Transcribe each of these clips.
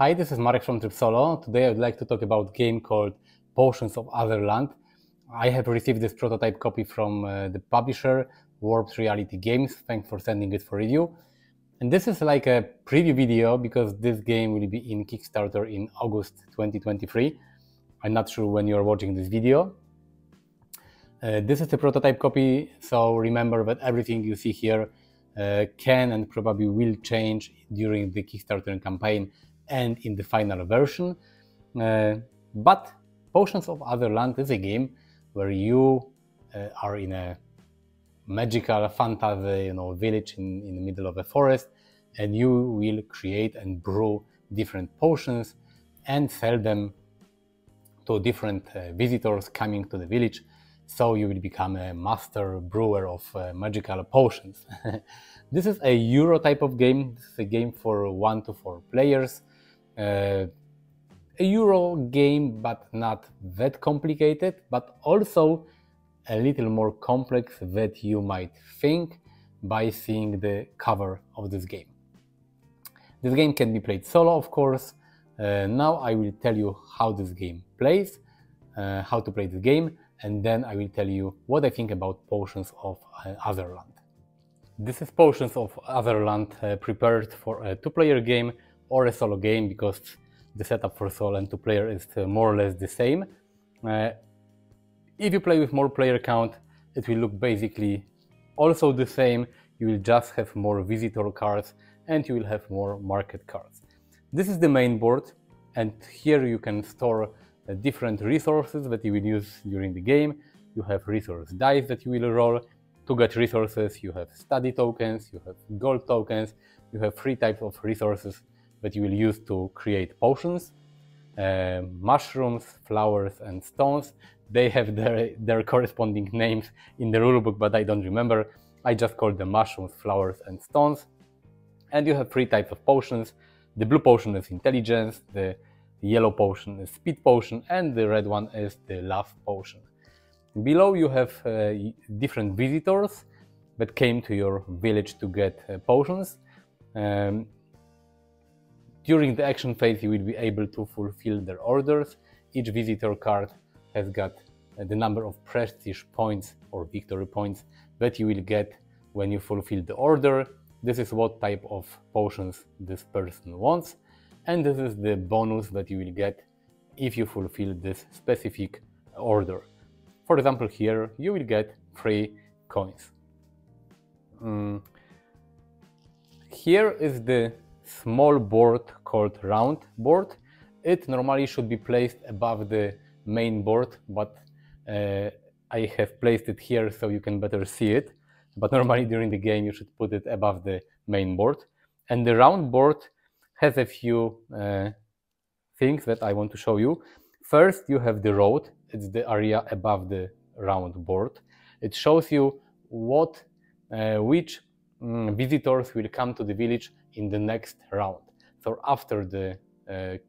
Hi, this is Marek from Tryb. Today I would like to talk about a game called Potions of Azerland. I have received this prototype copy from the publisher, Warped Reality Games. Thanks for sending it for review. And this is like a preview video because this game will be in Kickstarter in August 2023. I'm not sure when you're watching this video. This is a prototype copy, so remember that everything you see here can and probably will change during the Kickstarter campaign and in the final version. But Potions of Azerland is a game where you are in a magical fantasy village in the middle of a forest, and you will create and brew different potions and sell them to different visitors coming to the village. So you will become a master brewer of magical potions. This is a Euro type of game. This is a game for 1 to 4 players. A Euro game, but not that complicated, but also a little more complex than you might think by seeing the cover of this game. This game can be played solo, of course. Now I will tell you how this game plays, how to play the game, and then I will tell you what I think about Potions of Azerland. This is Potions of Azerland, prepared for a 2-player game or a solo game, because the setup for solo and 2-player is more or less the same. If you play with more player count, it will look basically also the same. You will just have more visitor cards and you will have more market cards. This is the main board, and here you can store different resources that you will use during the game. You have resource dice that you will roll. To get resources, you have study tokens, you have gold tokens, you have 3 types of resources that you will use to create potions. Mushrooms, flowers and stones. They have their corresponding names in the rulebook, but I don't remember. I just call them mushrooms, flowers and stones. And you have 3 types of potions. The blue potion is intelligence, the yellow potion is speed potion, and the red one is the love potion. Below you have different visitors that came to your village to get potions. During the action phase, you will be able to fulfill their orders. Each visitor card has got the number of prestige points or victory points that you will get when you fulfill the order. This is what type of potions this person wants, and this is the bonus that you will get if you fulfill this specific order. For example, here you will get 3 coins. Here is the small board called round board. It normally should be placed above the main board, but I have placed it here so you can better see it. But normally during the game you should put it above the main board. And the round board has a few things that I want to show you. First, you have the road. It's the area above the round board. It shows you which visitors will come to the village in the next round. So after the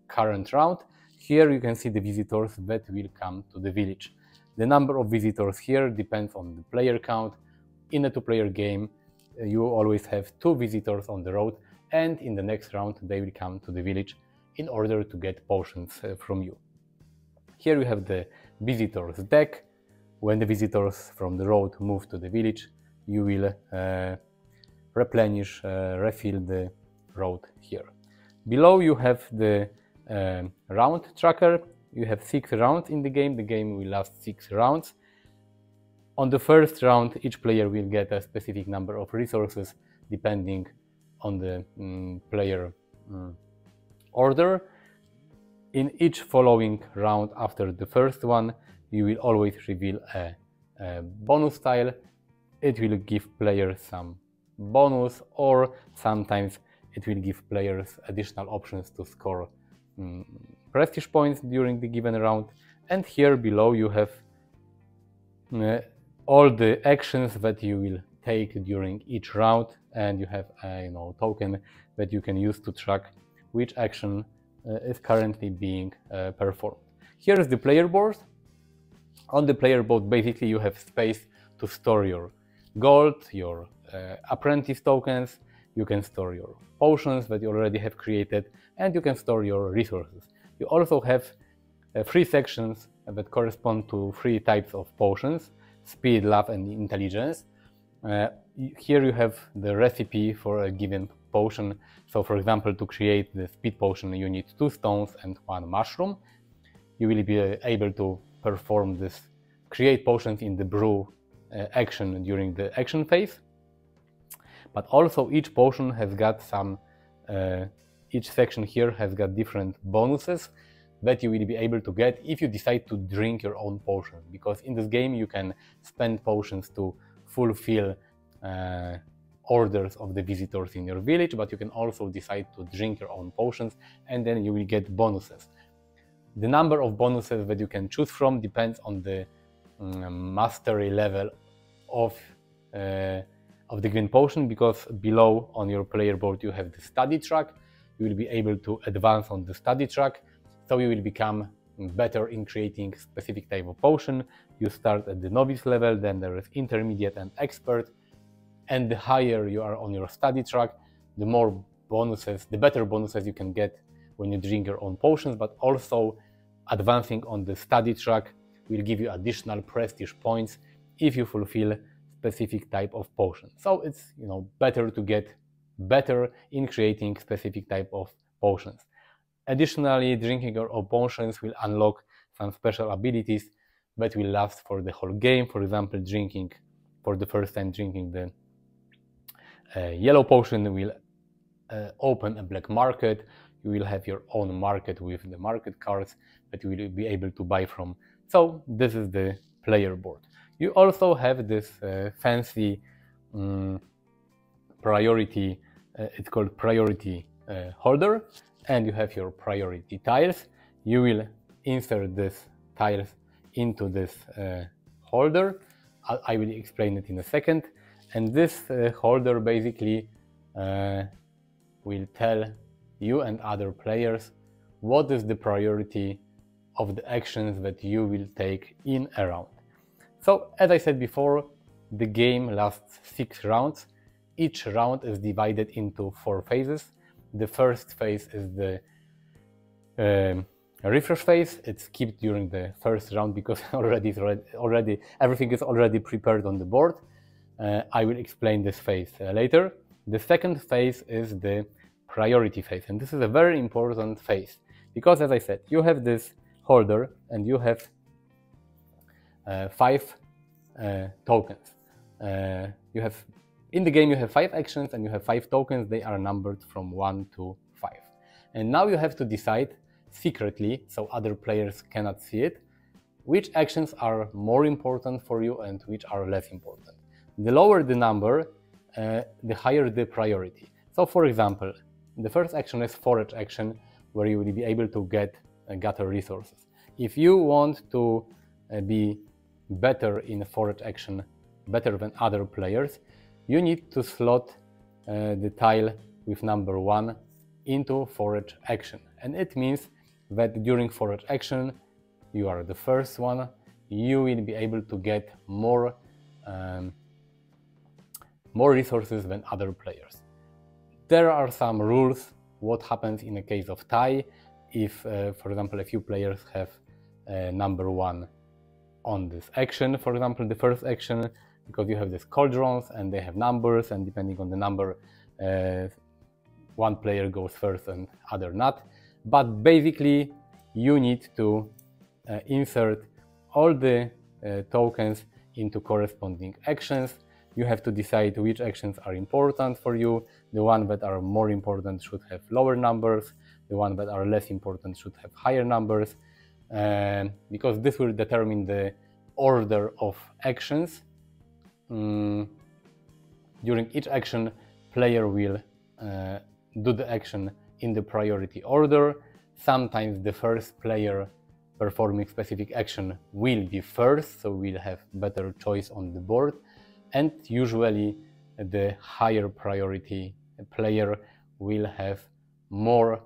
current round, here you can see the visitors that will come to the village. The number of visitors here depends on the player count. In a 2-player game, you always have 2 visitors on the road, and in the next round they will come to the village in order to get potions from you. Here you have the visitors deck. When the visitors from the road move to the village, you will refill the road here. Below you have the round tracker. You have 6 rounds in the game. The game will last 6 rounds. On the first round, each player will get a specific number of resources depending on the player order. In each following round after the first one, you will always reveal a bonus tile. It will give players some bonus, or sometimes it will give players additional options to score prestige points during the given round. And here below you have all the actions that you will take during each round, and you have a token that you can use to track which action is currently being performed. Here is the player board. On the player board, basically you have space to store your gold, your apprentice tokens, you can store your potions that you already have created, and you can store your resources. You also have 3 sections that correspond to 3 types of potions: speed, love, and intelligence. Here you have the recipe for a given potion. So for example, to create the speed potion you need 2 stones and 1 mushroom. You will be able to perform this create potions in the brew action during the action phase. But also each potion has got some, each section here has got different bonuses that you will be able to get if you decide to drink your own potion. Because in this game you can spend potions to fulfill orders of the visitors in your village, but you can also decide to drink your own potions and then you will get bonuses. The number of bonuses that you can choose from depends on the mastery level of the given potion, because below on your player board you have the study track. You will be able to advance on the study track, so you will become better in creating specific type of potion. You start at the novice level, then there is intermediate and expert, and the higher you are on your study track, the more bonuses, the better bonuses you can get when you drink your own potions. But also advancing on the study track will give you additional prestige points if you fulfill specific type of potion. So it's, you know, better to get better in creating specific type of potions. Additionally, drinking your own potions will unlock some special abilities that will last for the whole game. For example, drinking for the first time, drinking the yellow potion will open a black market. You will have your own market with the market cards that you will be able to buy from. So this is the player board. You also have this fancy priority, it's called priority holder, and you have your priority tiles. You will insert these tiles into this holder. I will explain it in a second. And this holder basically will tell you and other players what is the priority of the actions that you will take in a round. So, as I said before, the game lasts 6 rounds. Each round is divided into 4 phases. The first phase is the refresh phase. It's skipped during the first round because already everything is already prepared on the board. I will explain this phase later. The second phase is the priority phase, and this is a very important phase because, as I said, you have this holder and you have 5 tokens. You have in the game you have 5 actions and you have 5 tokens. They are numbered from 1 to 5, and now you have to decide secretly, so other players cannot see it, which actions are more important for you and which are less important. The lower the number, the higher the priority. So, for example, the first action is forage action, where you will be able to gather resources. If you want to be better in forage action, better than other players, you need to slot the tile with number 1 into forage action. And it means that during forage action, you are the first one, you will be able to get more resources than other players. There are some rules what happens in a case of tie. If, for example, a few players have number 1 on this action, for example, the first action, because you have these cauldrons and they have numbers, and depending on the number, one player goes first and other not. But basically, you need to insert all the tokens into corresponding actions. You have to decide which actions are important for you. The ones that are more important should have lower numbers. The ones that are less important should have higher numbers, because this will determine the order of actions. During each action, player will do the action in the priority order. Sometimes the first player performing specific action will be first, so we'll have better choice on the board. And usually the higher priority player will have more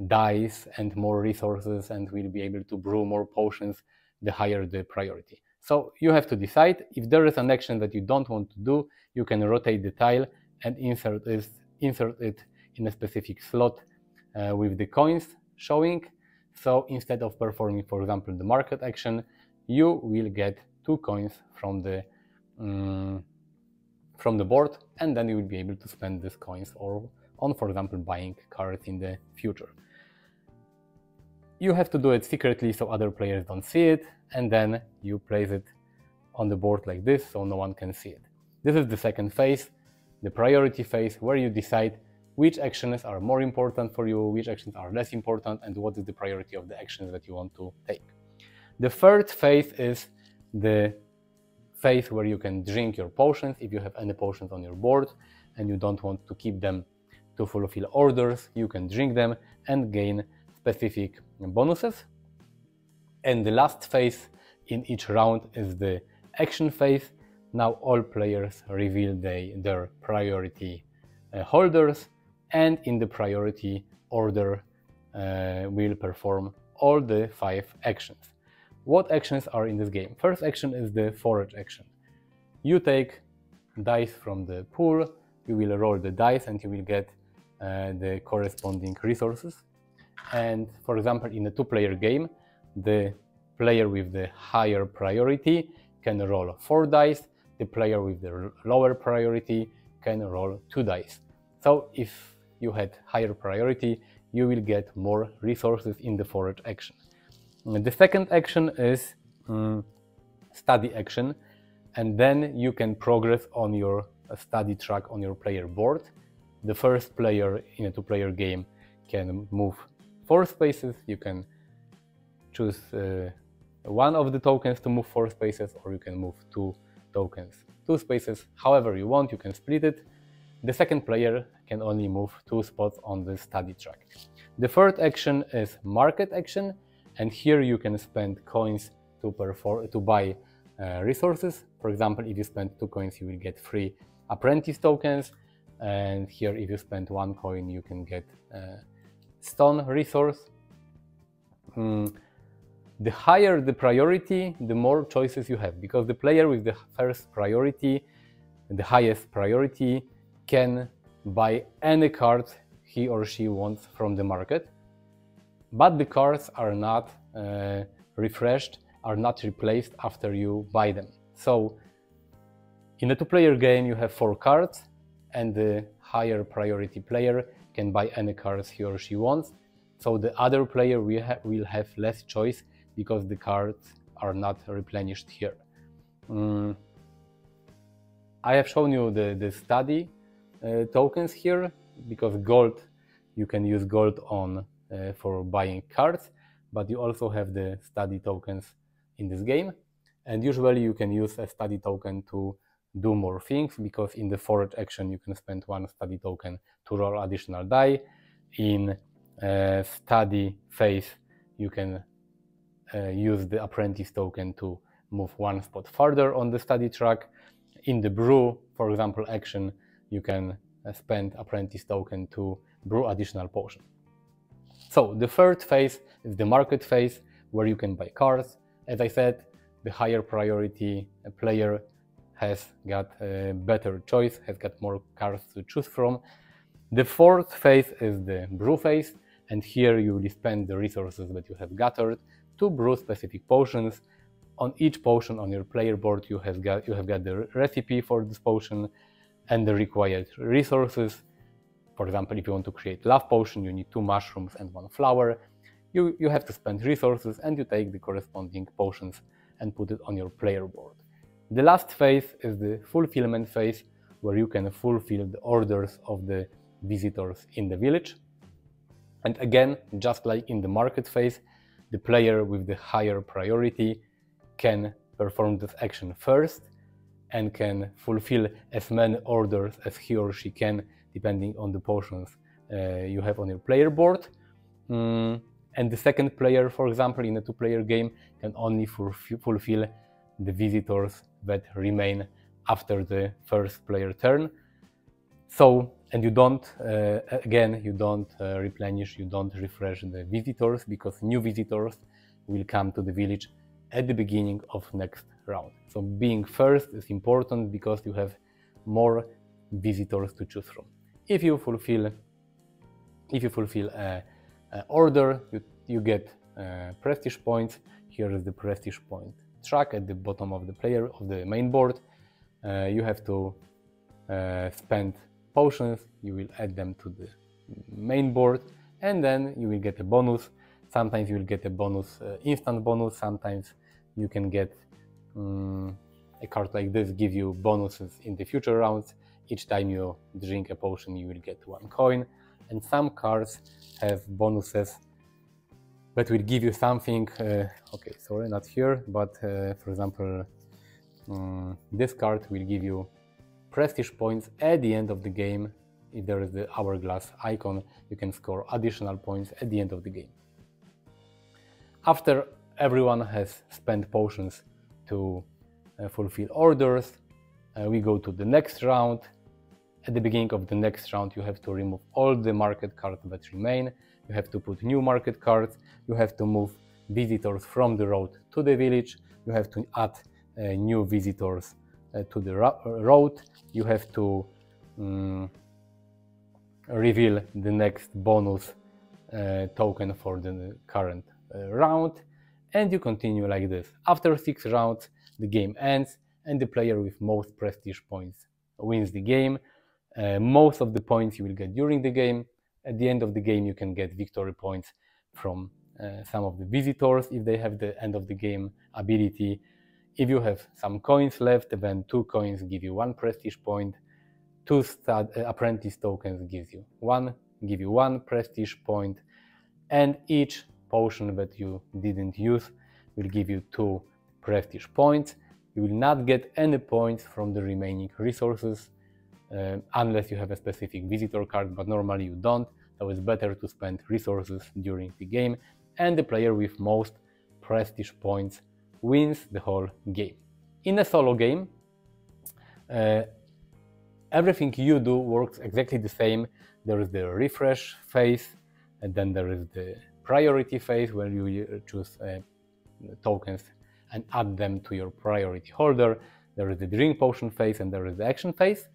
dice and more resources and will be able to brew more potions the higher the priority. So you have to decide. If there is an action that you don't want to do, you can rotate the tile and insert it insert it in a specific slot with the coins showing. So instead of performing, for example, the market action, you will get 2 coins from the board, and then you will be able to spend these coins on, for example, buying cards in the future. You have to do it secretly so other players don't see it, and then you place it on the board like this so no one can see it. This is the second phase, the priority phase, where you decide which actions are more important for you, which actions are less important, and what is the priority of the actions that you want to take. The third phase is the phase where you can drink your potions if you have any potions on your board and you don't want to keep them to fulfill orders. You can drink them and gain specific bonuses. And the last phase in each round is the action phase. Now all players reveal their priority holders, and in the priority order will perform all the 5 actions. What actions are in this game? First action is the forage action. You take dice from the pool, you will roll the dice and you will get the corresponding resources. And for example, in a 2-player game, the player with the higher priority can roll 4 dice, the player with the lower priority can roll 2 dice. So if you had higher priority, you will get more resources in the forage action. The second action is study action, and then you can progress on your study track on your player board. The first player in a 2-player game can move 4 spaces. You can choose one of the tokens to move 4 spaces, or you can move 2 tokens 2 spaces. However you want, you can split it. The second player can only move 2 spots on the study track. The third action is market action, and here you can spend coins to buy resources. For example, if you spend 2 coins, you will get 3 apprentice tokens, and here if you spend 1 coin, you can get stone resource. The higher the priority, the more choices you have, because the player with the first priority, the highest priority, can buy any card he or she wants from the market, but the cards are not refreshed, are not replaced after you buy them. So in a 2-player game you have 4 cards, and the higher priority player can buy any cards he or she wants, so the other player will have less choice because the cards are not replenished here. I have shown you the study tokens here, because gold, you can use gold on for buying cards, but you also have the study tokens in this game, and usually you can use a study token to do more things, because in the forage action you can spend 1 study token to roll additional die. In study phase you can use the apprentice token to move 1 spot further on the study track. In the brew, for example, action, you can spend apprentice token to brew additional potion. So the third phase is the market phase, where you can buy cards. As I said, the higher priority player has got a better choice, has got more cards to choose from. The fourth phase is the brew phase, and here you will spend the resources that you have gathered to brew specific potions. On each potion on your player board you have got the recipe for this potion and the required resources. For example, if you want to create love potion, you need 2 mushrooms and 1 flower. You have to spend resources, and you take the corresponding potions and put it on your player board. The last phase is the fulfillment phase, where you can fulfill the orders of the visitors in the village. And again, just like in the market phase, the player with the higher priority can perform this action first and can fulfill as many orders as he or she can, depending on the potions you have on your player board. And the second player, for example, in a 2-player game, can only fulfill the visitors that remain after the first player turn. So, and you don't, again, you don't replenish, you don't refresh the visitors, because new visitors will come to the village at the beginning of next round. So being first is important because you have more visitors to choose from. If you fulfill a order, you get prestige points. Here is the prestige point track at the bottom of the main board. You have to spend potions. You will add them to the main board, and then you will get a bonus. Sometimes you will get a bonus, instant bonus. Sometimes you can get a card like this, give you bonuses in the future rounds. Each time you drink a potion, you will get 1 coin. And some cards have bonuses that will give you something. Okay, sorry, not here, but for example, this card will give you prestige points at the end of the game. If there is the hourglass icon, you can score additional points at the end of the game. After everyone has spent potions to fulfill orders, we go to the next round. At the beginning of the next round, you have to remove all the market cards that remain. You have to put new market cards. You have to move visitors from the road to the village. You have to add new visitors to the road. You have to reveal the next bonus token for the current round, and you continue like this. After 6 rounds, the game ends, and the player with most prestige points wins the game. Most of the points you will get during the game. At the end of the game, you can get victory points from some of the visitors if they have the end of the game ability. If you have some coins left, then 2 coins give you 1 prestige point. 2 apprentice tokens give you one prestige point, and each potion that you didn't use will give you 2 prestige points. You will not get any points from the remaining resources unless you have a specific visitor card, but normally you don't, so it's better to spend resources during the game, and the player with most prestige points wins the whole game. In a solo game, everything you do works exactly the same. There is the refresh phase, and then there is the priority phase where you choose tokens and add them to your priority holder. There is the drink potion phase, and there is the action phase.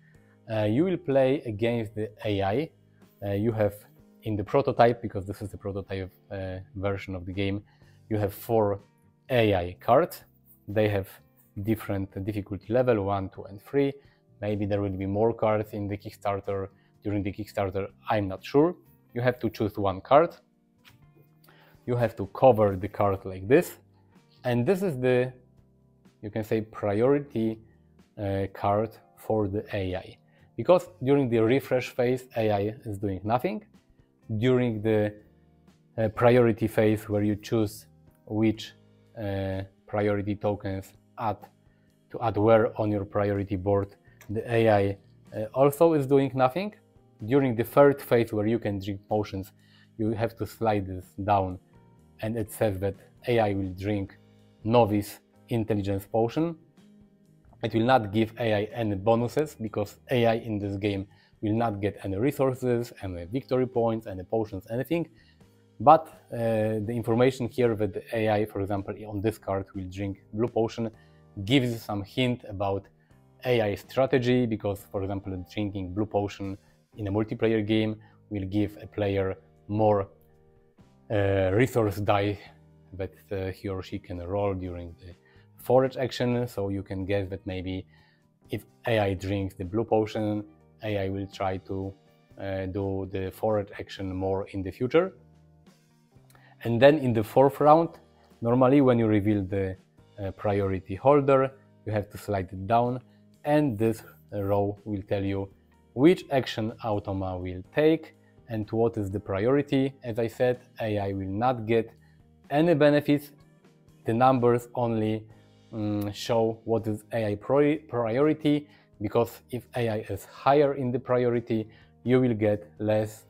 You will play against the AI. You have in the prototype, because this is the prototype version of the game, you have 4 AI cards. They have different difficulty level, 1, 2, and 3. Maybe there will be more cards in the Kickstarter. During the Kickstarter, I'm not sure. You have to choose 1 card. You have to cover the card like this. And this is the, you can say, priority card for the AI. Because during the refresh phase, AI is doing nothing. During the priority phase, where you choose which priority tokens to add where on your priority board, the AI also is doing nothing. During the 3rd phase, where you can drink potions, you have to slide this down, and it says that AI will drink novice intelligence potion. It will not give AI any bonuses, because AI in this game will not get any resources, any victory points, any potions, anything. But the information here that the AI, for example, on this card will drink blue potion, gives some hint about AI strategy, because, for example, drinking blue potion in a multiplayer game will give a player more resource die that he or she can roll during the forage action. So you can guess that maybe if AI drinks the blue potion, AI will try to do the forage action more in the future. And then in the 4th round, normally when you reveal the priority holder, you have to slide it down, and this row will tell you which action Automa will take and what is the priority. As I said, AI will not get any benefits. The numbers only show what is AI priority, because if AI is higher in the priority, you will get less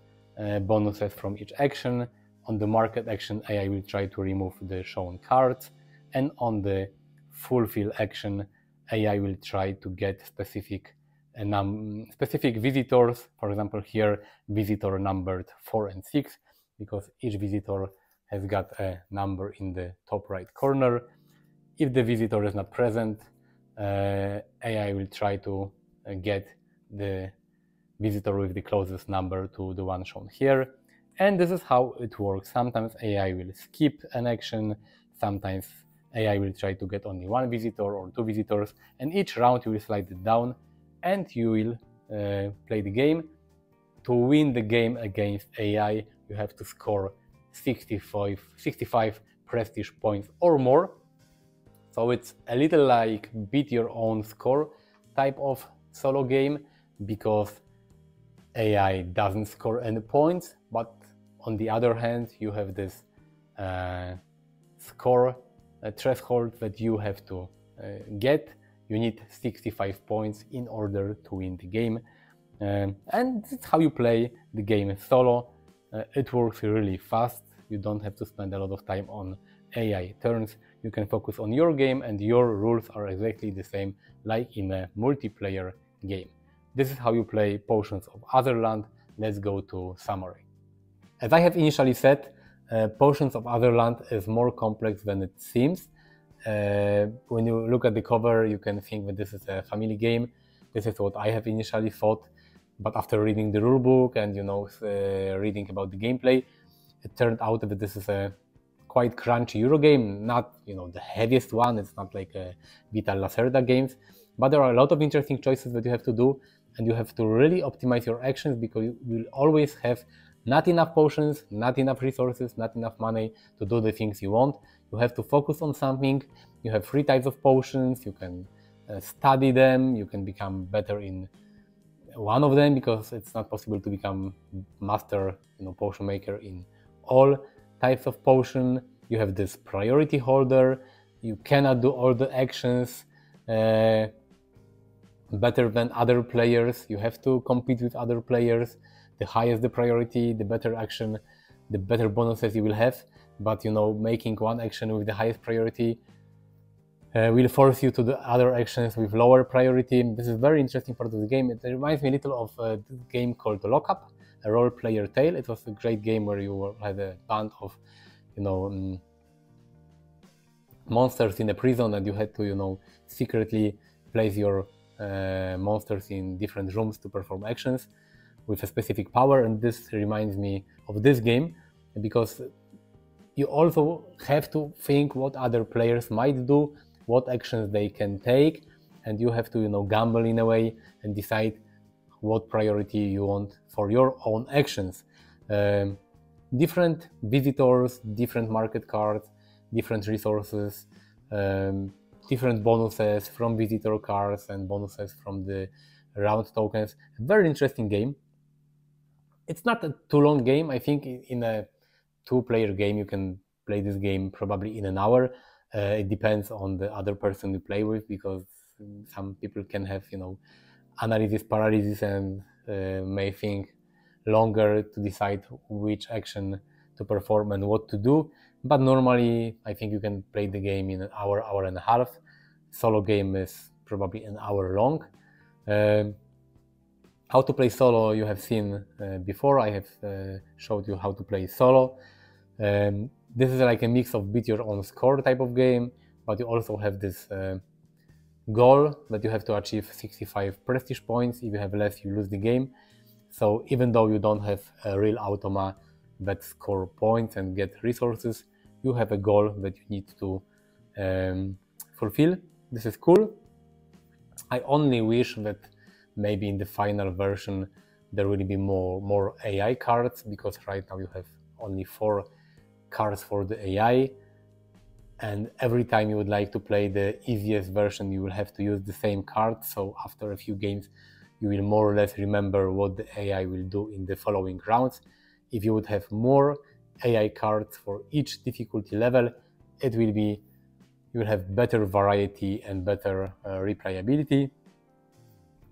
bonuses from each action. On the market action, AI will try to remove the shown cards, and on the fulfill action, AI will try to get specific visitors. For example, here visitor numbered 4 and 6, because each visitor has got a number in the top right corner. If the visitor is not present, AI will try to get the visitor with the closest number to the one shown here. And this is how it works. Sometimes AI will skip an action, sometimes AI will try to get only one visitor or two visitors, and each round you will slide it down and you will play the game. To win the game against AI, you have to score 65 prestige points or more. So it's a little like beat your own score type of solo game, because AI doesn't score any points, but on the other hand, you have this score threshold that you have to get. You need 65 points in order to win the game. And that's how you play the game solo. It works really fast. You don't have to spend a lot of time on AI turns. You can focus on your game, and your rules are exactly the same like in a multiplayer game. This is how you play Potions of Azerland. Let's go to summary. As I have initially said, Potions of Azerland is more complex than it seems. When you look at the cover, you can think that this is a family game. This is what I have initially thought, but after reading the rulebook and reading about the gameplay, it turned out that this is a quite crunchy Euro game, not the heaviest one. It's not like a Vital Lacerda games, but there are a lot of interesting choices that you have to do, and you have to really optimize your actions, because you will always have not enough potions, not enough resources, not enough money to do the things you want. You have to focus on something. You have 3 types of potions. You can study them. You can become better in one of them, because it's not possible to become master potion maker in all types of potion. You have this priority holder. You cannot do all the actions better than other players. You have to compete with other players. The higher the priority, the better action, the better bonuses you will have. But making one action with the highest priority will force you to do other actions with lower priority. This is a very interesting part of the game. It reminds me a little of a game called Lockup, a role player tale. It was a great game where you had a band of monsters in a prison, and you had to secretly place your monsters in different rooms to perform actions with a specific power. And this reminds me of this game, because you also have to think what other players might do, what actions they can take, and you have to gamble in a way and decide what priority you want for your own actions. Different visitors, different market cards, different resources, different bonuses from visitor cards and bonuses from the round tokens. Very interesting game. It's not a too long game. I think in a 2-player game you can play this game probably in an hour. It depends on the other person you play with, because some people can have analysis paralysis and may think longer to decide which action to perform and what to do. But normally I think you can play the game in an hour, hour and a half. Solo game is probably an hour long. How to play solo you have seen before. I have showed you how to play solo. This is like a mix of beat your own score type of game, but you also have this goal that you have to achieve 65 prestige points. If you have less, you lose the game. So even though you don't have a real automa that score points and get resources, you have a goal that you need to fulfill. This is cool. I only wish that maybe in the final version there will be more AI cards, because right now you have only 4 cards for the AI, and every time you would like to play the easiest version you will have to use the same card. So after a few games you will more or less remember what the AI will do in the following rounds. If you would have more AI cards for each difficulty level, you will have better variety and better replayability.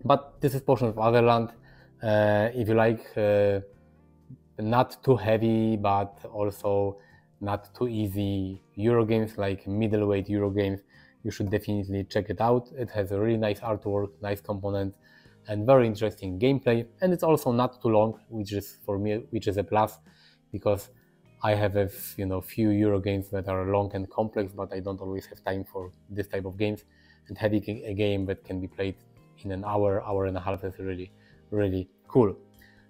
But this is Potions of Azerland. If you like not too heavy but also not too easy Euro games, like middleweight Euro games, you should definitely check it out. It has a really nice artwork, nice components, and very interesting gameplay. And it's also not too long, which is for me, which is a plus, because I have a few Euro games that are long and complex, but I don't always have time for this type of games. And having a game that can be played in an hour, hour and a half is really, really Cool.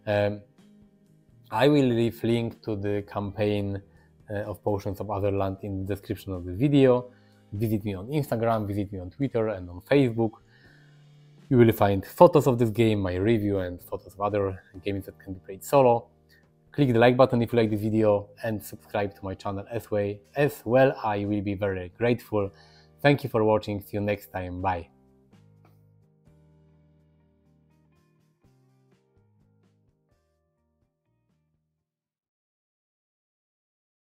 I will leave link to the campaign of Potions of Azerland in the description of the video. Visit me on Instagram, visit me on Twitter and on Facebook. You will find photos of this game, my review, and photos of other games that can be played solo. Click the like button if you like this video and subscribe to my channel as well. I will be very grateful. Thank you for watching. See you next time. Bye.